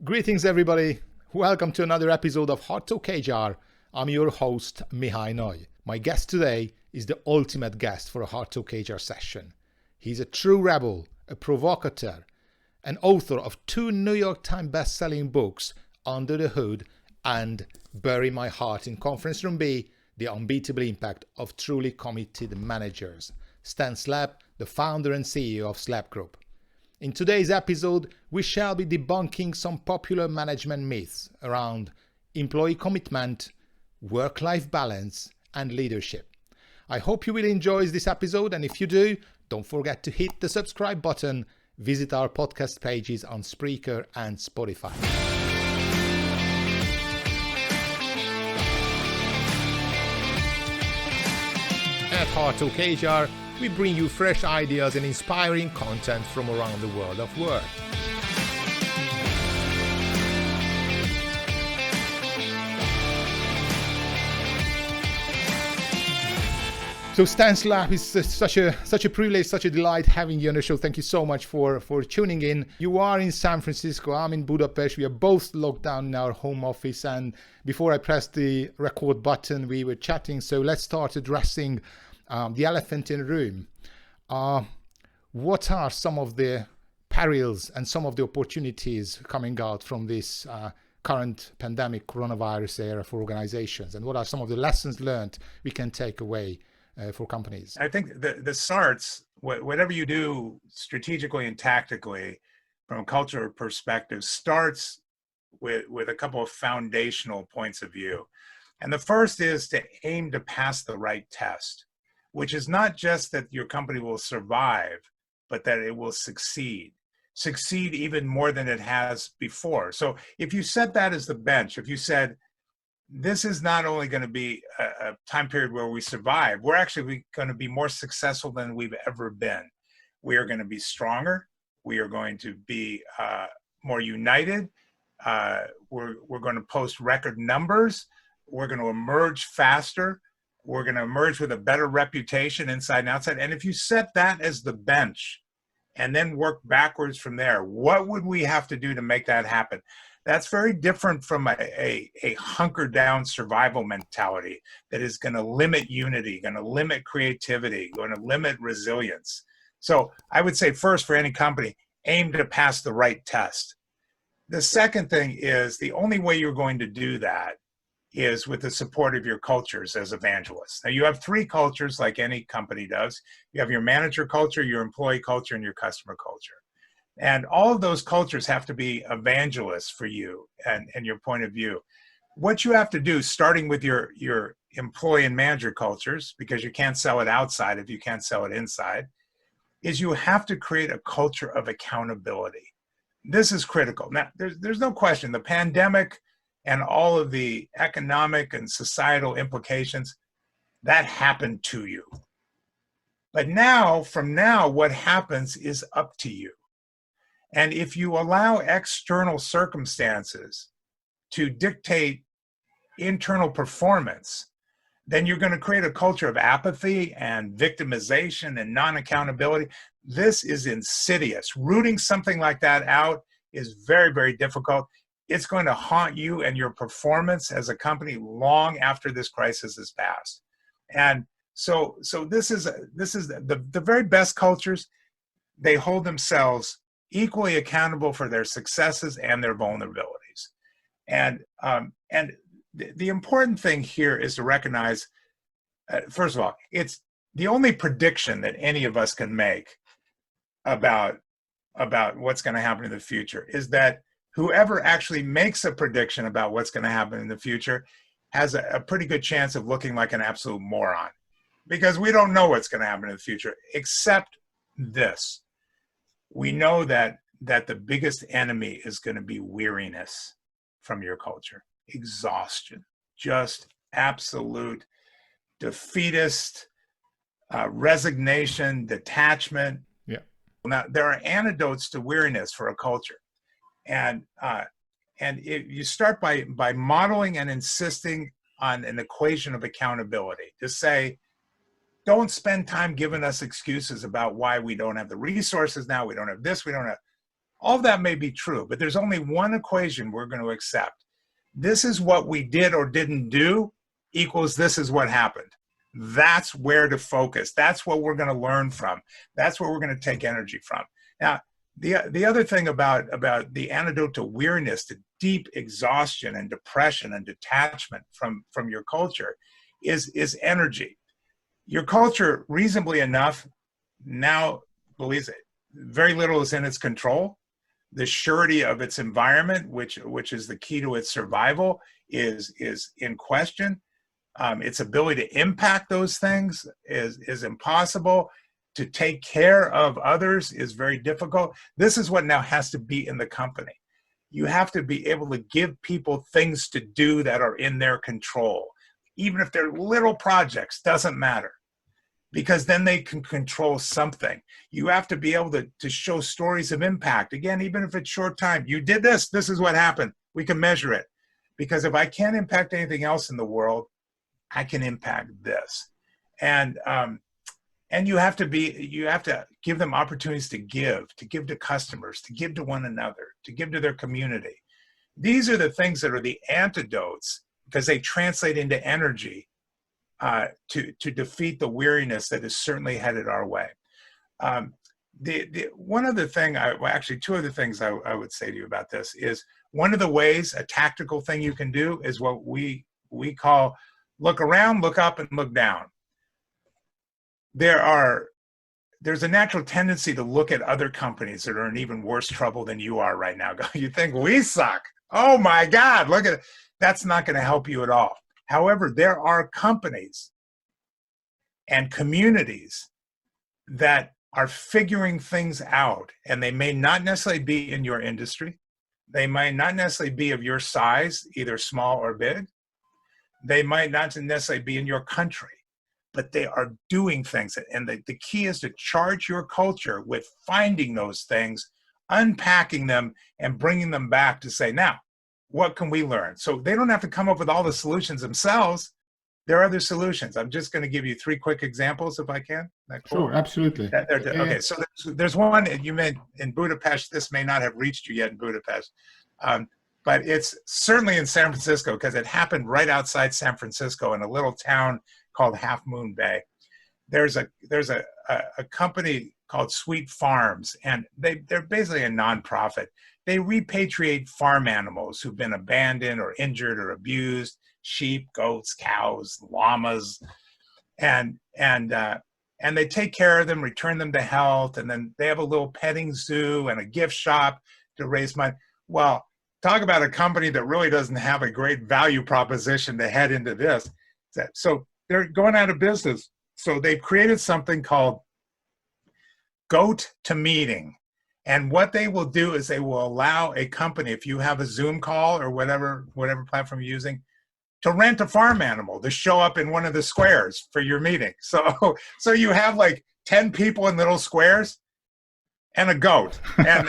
Greetings, everybody. Welcome to another episode of Hot Talk HR. I'm your host, Mihaly. My guest today is the ultimate guest for a Hot Talk HR session. He's a true rebel, a provocateur, an author of 2 New York Times best-selling books, Under the Hood and Bury My Heart in Conference Room B, The Unbeatable Impact of Truly Committed Managers. Stan Slap, the founder and CEO of Slap Group. In today's episode, we shall be debunking some popular management myths around employee commitment, work-life balance, and leadership. I hope you will enjoy this episode, and if you do, don't forget to hit the subscribe button, visit our podcast pages on Spreaker and Spotify. At Hot Talk HR, we bring you fresh ideas and inspiring content from around the world of work. So Stan Slap, is such a privilege, such a delight having you on the show. Thank you so much for tuning in. You are in San Francisco, I'm in Budapest. We are both locked down in our home office, and before I pressed the record button, we were chatting. So let's start addressing the elephant in the room. What are some of the perils and some of the opportunities coming out from this current pandemic coronavirus era for organizations? And what are some of the lessons learned we can take away for companies? I think the starts, whatever you do strategically and tactically from a cultural perspective, starts with a couple of foundational points of view. And the first is to aim to pass the right test, which is not just that your company will survive, but that it will succeed even more than it has before. So if you set that as the bench, if you said, this is not only going to be a time period where we survive, we're actually going to be more successful than we've ever been. We are going to be stronger. We are going to be more united. We're going to post record numbers. We're going to emerge faster. We're going to emerge with a better reputation inside and outside. And if you set that as the bench and then work backwards from there, what would we have to do to make that happen? That's very different from a hunker down survival mentality that is going to limit unity, going to limit creativity, going to limit resilience. So I would say first, for any company, aim to pass the right test. The second thing is the only way you're going to do that is with the support of your cultures as evangelists. Now you have 3 cultures like any company does. You have your manager culture, your employee culture, and your customer culture. And all of those cultures have to be evangelists for you and your point of view. What you have to do, starting with your employee and manager cultures, because you can't sell it outside if you can't sell it inside, is you have to create a culture of accountability. This is critical. Now, there's no question, the pandemic and all of the economic and societal implications, that happened to you. But now, from now, what happens is up to you. And if you allow external circumstances to dictate internal performance, then you're going to create a culture of apathy and victimization and non-accountability. This is insidious. Rooting something like that out is very, very difficult. It's going to haunt you and your performance as a company long after this crisis has passed. And so this is the very best cultures. They hold themselves equally accountable for their successes and their vulnerabilities. And the important thing here is to recognize, first of all, it's the only prediction that any of us can make about what's going to happen in the future is that whoever actually makes a prediction about what's going to happen in the future has a pretty good chance of looking like an absolute moron, because we don't know what's going to happen in the future, except this. We know that the biggest enemy is going to be weariness from your culture, exhaustion, just absolute defeatist, resignation, detachment. Yeah. Now, there are antidotes to weariness for a culture. And you start by modeling and insisting on an equation of accountability. To say, don't spend time giving us excuses about why we don't have the resources now, we don't have this, we don't have. All of that may be true, but there's only one equation we're going to accept. This is what we did or didn't do equals this is what happened. That's where to focus. That's what we're going to learn from. That's where we're going to take energy from. Now, the other thing about the antidote to weariness, to deep exhaustion and depression and detachment from your culture is energy. Your culture, reasonably enough, now believes it. Very little is in its control. The surety of its environment, which is the key to its survival, is in question. Its ability to impact those things is impossible. To take care of others is very difficult. This is what now has to be in the company. You have to be able to give people things to do that are in their control. Even if they're little projects, doesn't matter. Because then they can control something. You have to be able to show stories of impact. Again, even if it's short time, you did this, this is what happened. We can measure it. Because if I can't impact anything else in the world, I can impact this. And you have to give them opportunities to give to customers, to give to one another, to give to their community. These are the things that are the antidotes, because they translate into energy to defeat the weariness that is certainly headed our way. One other thing, actually two other things I would say to you about this is, one of the ways, a tactical thing you can do is what we call look around, look up, and look down. There's a natural tendency to look at other companies that are in even worse trouble than you are right now. You think we suck. Oh my God, look at it. That's not going to help you at all. However, there are companies and communities that are figuring things out, and they may not necessarily be in your industry. They might not necessarily be of your size, either small or big. They might not necessarily be in your country, but they are doing things. And the key is to charge your culture with finding those things, unpacking them, and bringing them back to say, now, what can we learn? So they don't have to come up with all the solutions themselves. There are other solutions. I'm just going to give you 3 quick examples if I can. Cool? Sure, absolutely. Okay, so there's one you meant in Budapest. This may not have reached you yet in Budapest, but it's certainly in San Francisco, because it happened right outside San Francisco in a little town called Half Moon Bay. There's a company called Sweet Farms, and they're basically a nonprofit. They repatriate farm animals who've been abandoned or injured or abused, sheep, goats, cows, llamas, and they take care of them, return them to health, and then they have a little petting zoo and a gift shop to raise money. Well, talk about a company that really doesn't have a great value proposition to head into this. So they're going out of business. So they've created something called Goat to Meeting. And what they will do is they will allow a company, if you have a Zoom call or whatever platform you're using, to rent a farm animal to show up in one of the squares for your meeting. So you have like 10 people in little squares and a goat, and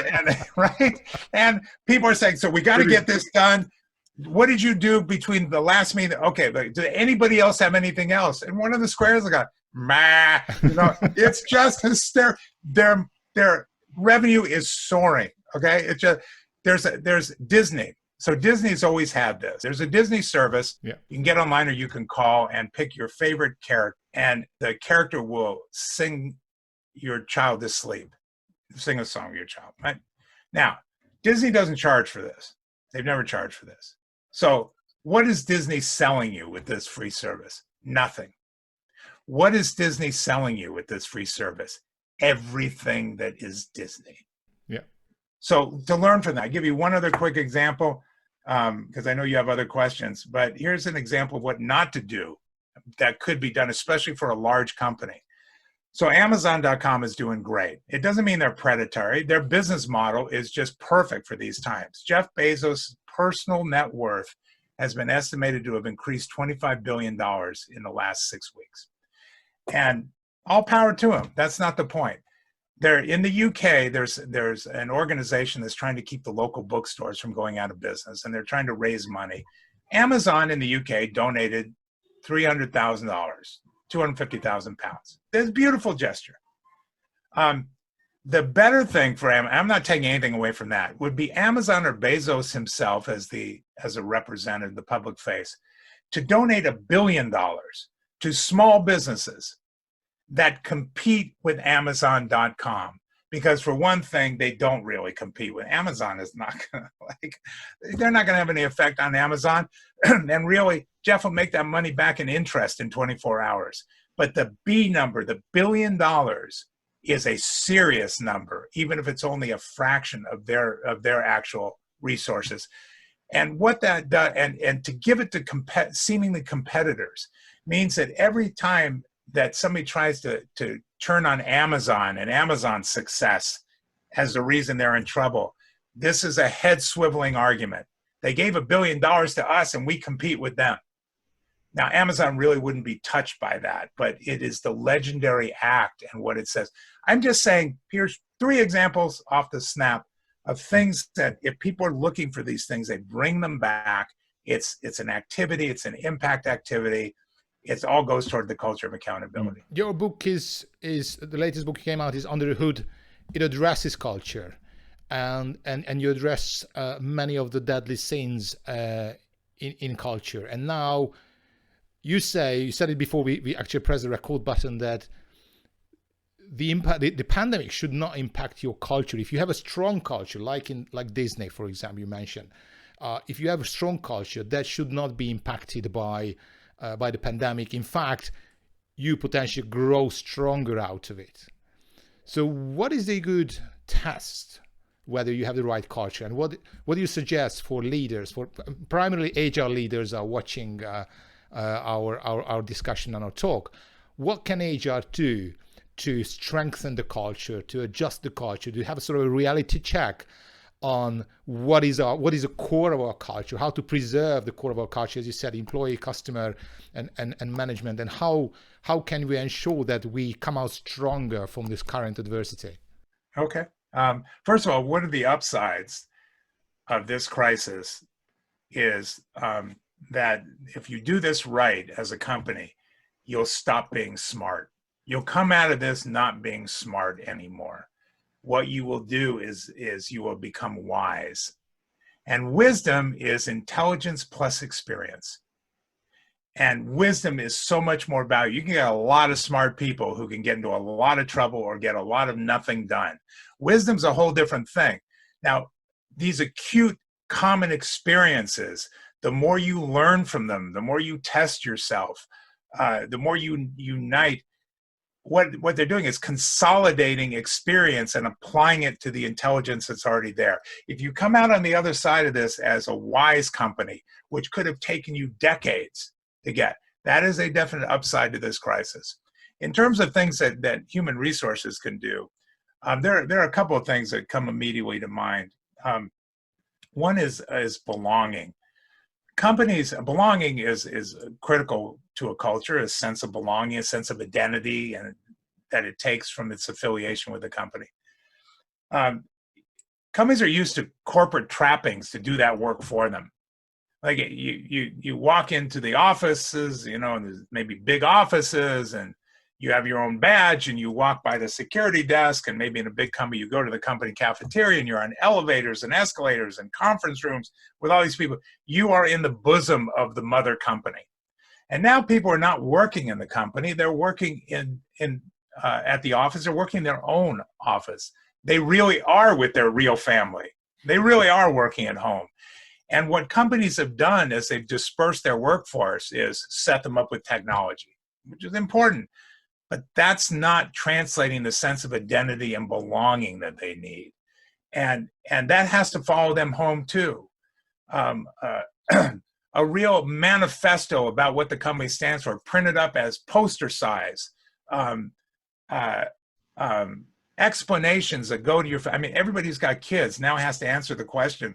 right? And people are saying, so we got to get this done. What did you do between the last meeting? Okay, but did anybody else have anything else? And one of the squares, I got, meh. It's just hysterical. Their revenue is soaring. Okay, it's just there's Disney. So Disney's always had this. There's a Disney service. Yeah. You can get online or you can call and pick your favorite character, and the character will sing your child to sleep. Sing a song to your child, right? Now, Disney doesn't charge for this. They've never charged for this. So what is Disney selling you with this free service? Nothing. What is Disney selling you with this free service? Everything that is Disney. Yeah. So to learn from that, I'll give you one other quick example, because I know you have other questions, but here's an example of what not to do that could be done, especially for a large company. So Amazon.com is doing great. It doesn't mean they're predatory. Their business model is just perfect for these times. Jeff Bezos' personal net worth has been estimated to have increased $25 billion in the last 6 weeks. And all power to him. That's not the point. There in the UK, there's an organization that's trying to keep the local bookstores from going out of business, and they're trying to raise money. Amazon in the UK donated $300,000, 250,000 pounds. It's a beautiful gesture. The better thing for Amazon, I'm not taking anything away from that, would be Amazon or Bezos himself as a representative, the public face, to donate $1 billion to small businesses that compete with Amazon.com. Because for one thing, they don't really compete with Amazon. Is not going to they're not going to have any effect on Amazon. And really, Jeff will make that money back in interest in 24 hours. But the B number, the $1 billion, is a serious number, even if it's only a fraction of their actual resources. And what that does, and to give it to seemingly competitors, means that every time that somebody tries to turn on Amazon and Amazon's success as the reason they're in trouble, this is a head swiveling argument. They gave $1 billion to us and we compete with them. Now, Amazon really wouldn't be touched by that, but it is the legendary act and what it says. I'm just saying, here's 3 examples off the snap of things that if people are looking for these things, they bring them back. It's an activity, it's an impact activity. It all goes toward the culture of accountability. Your book is the latest book came out is Under the Hood. It addresses culture, and you address many of the deadly sins in culture. And now you said it before we actually press the record button, that the pandemic should not impact your culture. If you have a strong culture, like Disney, for example, you mentioned, if you have a strong culture, that should not be impacted by the pandemic. In fact, you potentially grow stronger out of it. So what is the good test whether you have the right culture, and what do you suggest for leaders, for primarily HR leaders are watching our discussion and our talk? What can HR do to strengthen the culture, to adjust the culture, to have a sort of a reality check on what is the core of our culture, how to preserve the core of our culture, as you said, employee, customer, and management, and how can we ensure that we come out stronger from this current adversity? Okay. First of all, one of the upsides of this crisis is that if you do this right as a company, you'll stop being smart. You'll come out of this not being smart anymore. What you will do is you will become wise. And wisdom is intelligence plus experience. And wisdom is so much more valuable. You can get a lot of smart people who can get into a lot of trouble or get a lot of nothing done. Wisdom's a whole different thing. Now, these acute common experiences, the more you learn from them, the more you test yourself, the more you unite, what they're doing is consolidating experience and applying it to the intelligence that's already there. If you come out on the other side of this as a wise company, which could have taken you decades to get, that is a definite upside to this crisis. In terms of things that human resources can do, there are a couple of things that come immediately to mind. One is belonging. Belonging is critical to a culture, a sense of belonging, a sense of identity, and that it takes from its affiliation with the company. Companies are used to corporate trappings to do that work for them. Like you walk into the offices, and there's maybe big offices, and you have your own badge, and you walk by the security desk, and maybe in a big company, you go to the company cafeteria, and you're on elevators and escalators and conference rooms with all these people. You are in the bosom of the mother company. And now people are not working in the company. They're working at the office. They're working in their own office. They really are with their real family. They really are working at home. And what companies have done as they've dispersed their workforce is set them up with technology, which is important. But that's not translating the sense of identity and belonging that they need. And that has to follow them home too. A real manifesto about what the company stands for, printed up as poster size, explanations that go to your, everybody who's got kids now has to answer the question,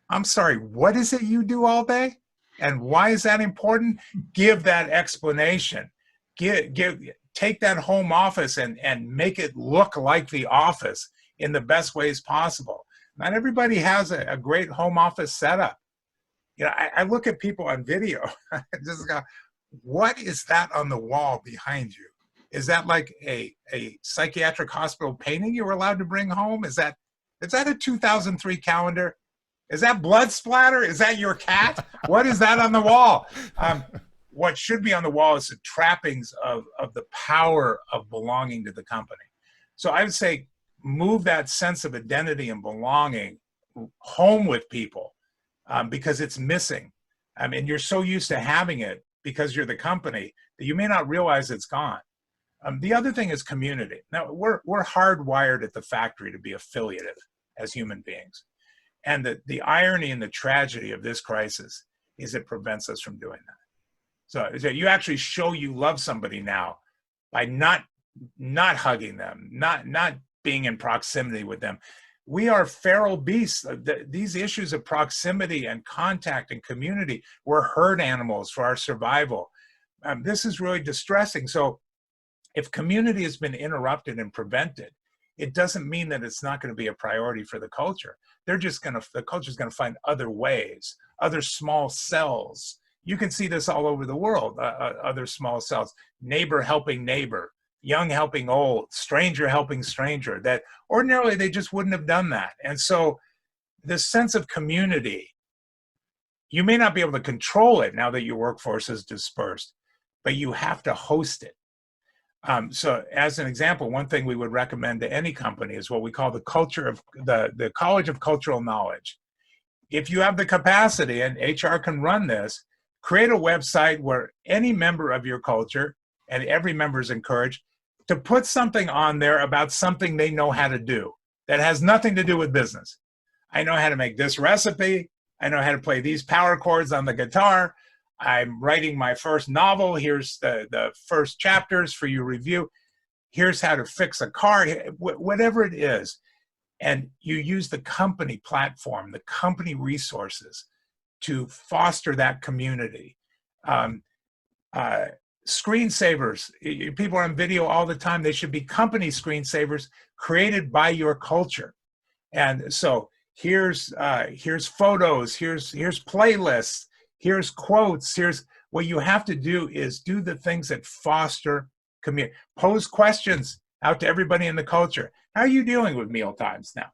I'm sorry, what is it you do all day? And why is that important? Give that explanation. Take that home office and make it look like the office in the best ways possible. Not everybody has a great home office setup. I look at people on video, just go, what is that on the wall behind you? Is that like a psychiatric hospital painting you were allowed to bring home? Is that a 2003 calendar? Is that blood splatter? Is that your cat? What is that on the wall? What should be on the wall is the trappings of the power of belonging to the company. So I would say move that sense of identity and belonging home with people, because it's missing. I mean, you're so used to having it because you're the company that you may not realize it's gone. The other thing is community. Now, we're hardwired at the factory to be affiliative as human beings. And the irony and the tragedy of this crisis is it prevents us from doing that. So you actually show you love somebody now by not hugging them, not being in proximity with them. We are feral beasts. These issues of proximity and contact and community, we're herd animals for our survival. This is really distressing. So if community has been interrupted and prevented, it doesn't mean that it's not going to be a priority for the culture. The culture is going to find other ways, other small cells. You can see this all over the world, other small cells, neighbor helping neighbor, young helping old, stranger helping stranger, that ordinarily they just wouldn't have done that. And so this sense of community, you may not be able to control it now that your workforce is dispersed, but you have to host it. So as an example, one thing we would recommend to any company is what we call the College of Cultural Knowledge. If you have the capacity, and HR can run this, create a website where any member of your culture, and every member is encouraged, to put something on there about something they know how to do that has nothing to do with business. I know how to make this recipe. I know how to play these power chords on the guitar. I'm writing my first novel. Here's the first chapters for your review. Here's how to fix a car, whatever it is. And you use the company platform, the company resources to foster that community. Screensavers, people are on video all the time. They should be company screensavers created by your culture. And so here's photos, here's playlists, here's quotes, here's what you have to do is do the things that foster community. Pose questions out to everybody in the culture. How are you dealing with meal times now?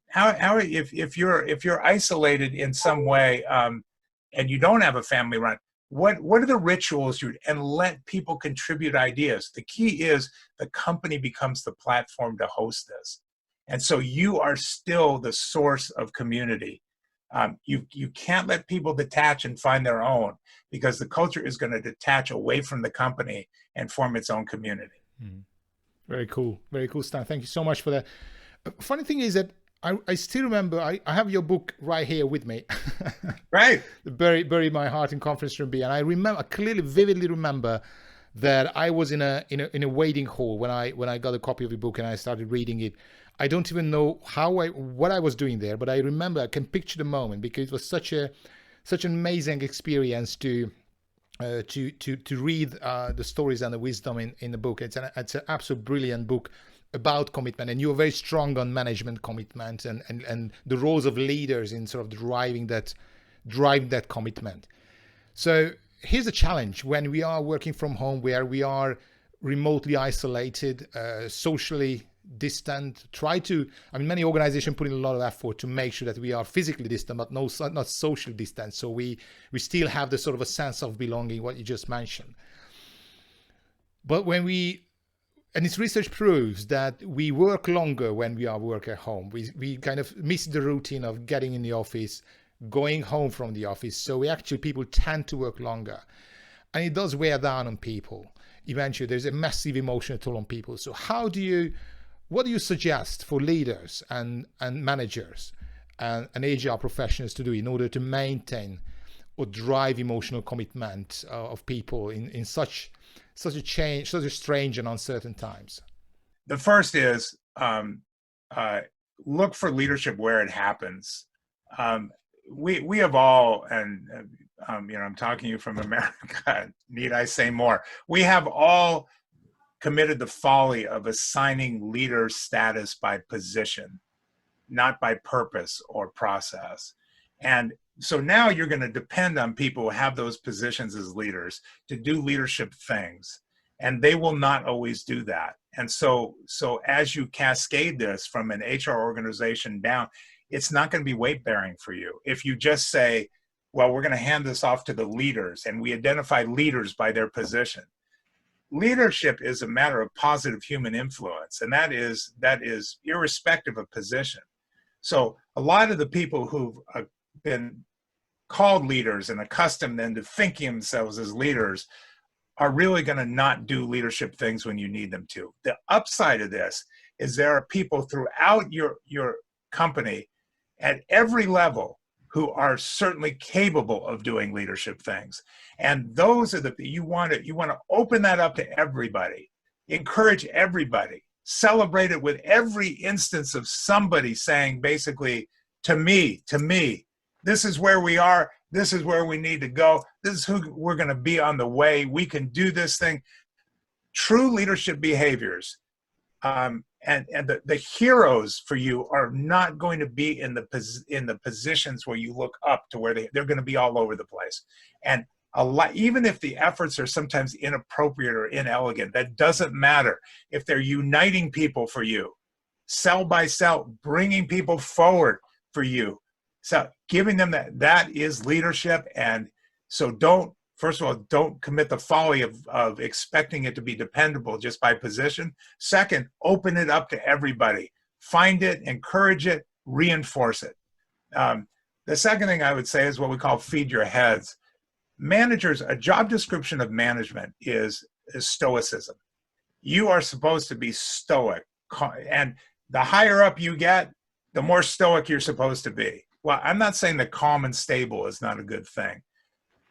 How if you're isolated in some way, and you don't have a family run, what are the rituals and let people contribute ideas. The key is the company becomes the platform to host this. And so you are still the source of community. You can't let people detach and find their own, because the culture is going to detach away from the company and form its own community. Very cool, Stan. Thank you so much for that. Funny thing is that I still remember, I have your book right here with me. Right. Bury My Heart in Conference Room B. And I clearly, vividly remember that I was in a waiting hall when I got a copy of the book and I started reading it. I don't even know what I was doing there, but I remember, I can picture the moment, because it was such an amazing experience to read the stories and the wisdom in the book. It's an absolute brilliant book about commitment, and you're very strong on management commitment and the roles of leaders in sort of driving that commitment. So here's a challenge when we are working from home, where we are remotely isolated, socially distant. Many organizations put in a lot of effort to make sure that we are physically distant, but not socially distant. So we still have the sort of a sense of belonging, what you just mentioned. But and its research proves that we work longer when we are work at home. We kind of miss the routine of getting in the office, going home from the office. So people tend to work longer, and it does wear down on people. Eventually, there's a massive emotional toll on people. So what do you suggest for leaders and managers and HR professionals to do in order to maintain or drive emotional commitment of people in such a strange and uncertain times? The first is look for leadership where it happens. We have all, and I'm talking to you from America. Need I say more? We have all committed the folly of assigning leader status by position, not by purpose or process. And so now you're going to depend on people who have those positions as leaders to do leadership things. and they will not always do that. And so as you cascade this from an HR organization down, it's not going to be weight bearing for you. If you just say, well, we're going to hand this off to the leaders, and we identify leaders by their position. Leadership is a matter of positive human influence, and that is irrespective of position. So a lot of the people who've been called leaders and accustomed then to thinking themselves as leaders are really going to not do leadership things when you need them to. The upside of this is there are people throughout your company at every level who are certainly capable of doing leadership things. And those are you want to open that up to everybody, encourage everybody, celebrate it with every instance of somebody saying basically, to me, this is where we are, this is where we need to go, this is who we're going to be on the way, we can do this thing. True leadership behaviors, and the heroes for you are not going to be in the positions where you look up to, where they're going to be all over the place. And a lot, even if the efforts are sometimes inappropriate or inelegant, that doesn't matter. If they're uniting people for you, cell by cell, bringing people forward for you, so giving them that is leadership. And so first of all, don't commit the folly of expecting it to be dependable just by position. Second, open it up to everybody. Find it, encourage it, reinforce it. The second thing I would say is what we call feed your heads. Managers, a job description of management is stoicism. You are supposed to be stoic. And the higher up you get, the more stoic you're supposed to be. Well, I'm not saying that calm and stable is not a good thing,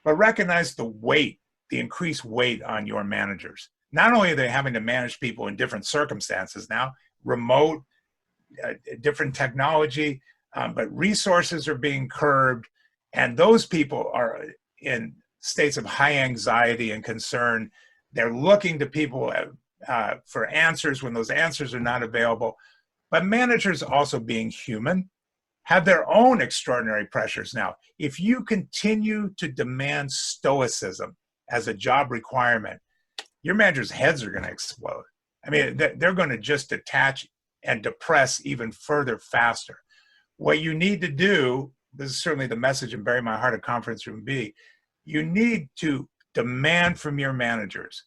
but recognize the weight, the increased weight on your managers. Not only are they having to manage people in different circumstances now, remote, different technology, but resources are being curbed, and those people are in states of high anxiety and concern. They're looking to people for answers when those answers are not available. But managers, also being human, have their own extraordinary pressures. Now, if you continue to demand stoicism as a job requirement, your managers' heads are going to explode. I mean, they're going to just detach and depress even further faster. What you need to do, this is certainly the message in Bury My Heart at Conference Room B, you need to demand from your managers,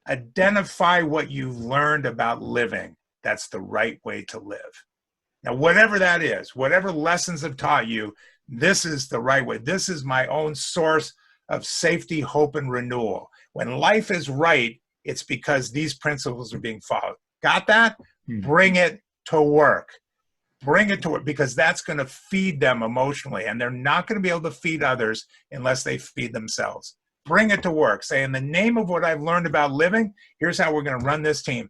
identify what you've learned about living that's the right way to live. Now, whatever that is, whatever lessons have taught you, this is the right way. This is my own source of safety, hope, and renewal. When life is right, it's because these principles are being followed. Got that? Bring it to work. Bring it to work, because that's going to feed them emotionally, and they're not going to be able to feed others unless they feed themselves. Bring it to work. Say, in the name of what I've learned about living, here's how we're going to run this team.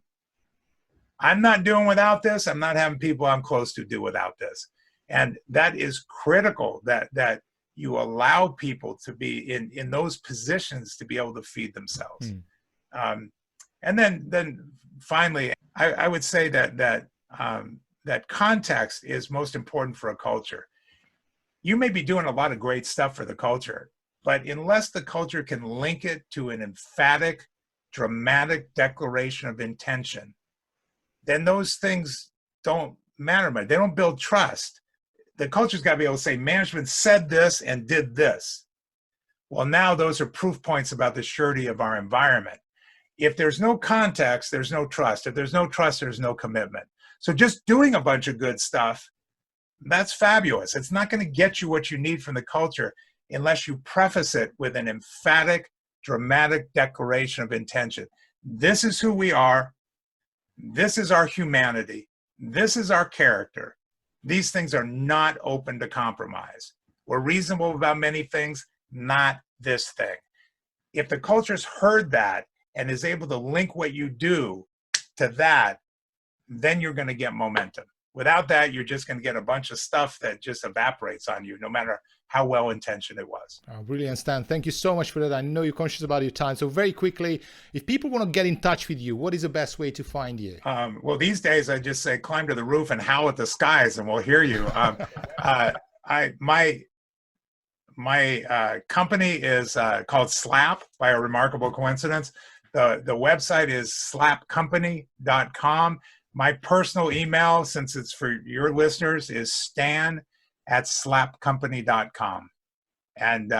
I'm not doing without this. I'm not having people I'm close to do without this. And that is critical, that you allow people to be in those positions to be able to feed themselves. And then finally, I would say that context is most important for a culture. You may be doing a lot of great stuff for the culture, but unless the culture can link it to an emphatic, dramatic declaration of intention, then those things don't matter much. They don't build trust. The culture's got to be able to say, management said this and did this. Well, now those are proof points about the surety of our environment. If there's no context, there's no trust. If there's no trust, there's no commitment. So just doing a bunch of good stuff, that's fabulous. It's not going to get you what you need from the culture unless you preface it with an emphatic, dramatic declaration of intention. This is who we are. This is our humanity. This is our character. These things are not open to compromise. We're reasonable about many things, not this thing. If the culture's heard that and is able to link what you do to that, then you're going to get momentum. Without that, you're just going to get a bunch of stuff that just evaporates on you, no matter how well-intentioned it was. Brilliant, Stan. Thank you so much for that. I know you're conscious about your time. So very quickly, if people want to get in touch with you, what is the best way to find you? Well, these days, I just say, climb to the roof and howl at the skies, and we'll hear you. My company is called SLAP, by a remarkable coincidence. The website is slapcompany.com. My personal email, since it's for your listeners, is stan@slapcompany.com. And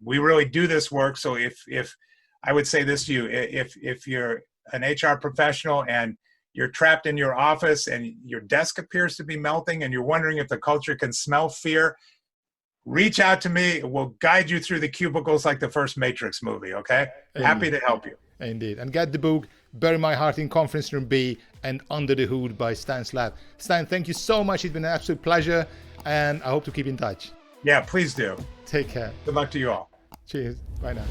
we really do this work. So if I would say this to you, if you're an HR professional and you're trapped in your office and your desk appears to be melting and you're wondering if the culture can smell fear, reach out to me. We'll guide you through the cubicles like the first Matrix movie, okay? Happy to help you. Indeed. And get the book, Bury My Heart in Conference Room B and Under the Hood by Stan Slap. Stan, thank you so much. It's been an absolute pleasure, and I hope to keep in touch. Yeah, please do. Take care. Good luck to you all. Cheers. Bye now.